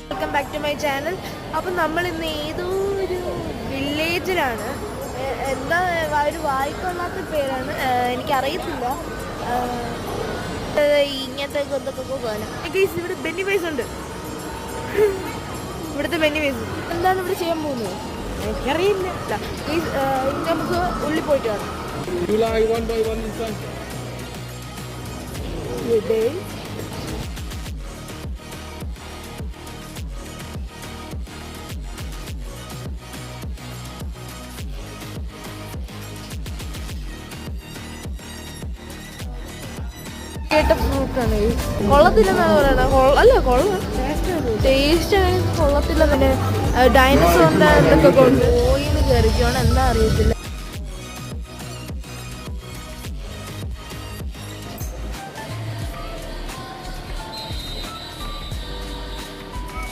Welcome back to my channel. അപ്പം നമ്മൾ ഇന്ന് ഏതോ ഒരു വില്ലേജിലാണ്. എന്താ ഒരു വായിക്കൊള്ളാത്ത പേരാണ്, എനിക്കറിയത്തില്ല. ഇങ്ങനത്തെ എന്തൊക്കെ പോലെ ഇവിടെ ബെന്നി പൈസ ഉണ്ട്. ഇവിടുത്തെ ബെന്നി പൈസ എന്താണ് ഇവിടെ ചെയ്യാൻ പോകുന്നത് എനിക്കറിയില്ല. നമുക്ക് ഉള്ളിൽ പോയിട്ട് കാണാം. ഫ്രൂട്ടാണ്. കൊള്ളത്തില്ലെന്നാണ് പറയണത്. അല്ല കൊള്ളാം, ടേസ്റ്റ് കൊള്ളത്തില്ല. പിന്നെ ഡൈനസോറിന്റെ എന്തൊക്കെ കൊണ്ട് ഓയിൽ കയറിക്കോണം എന്താ അറിയത്തില്ല.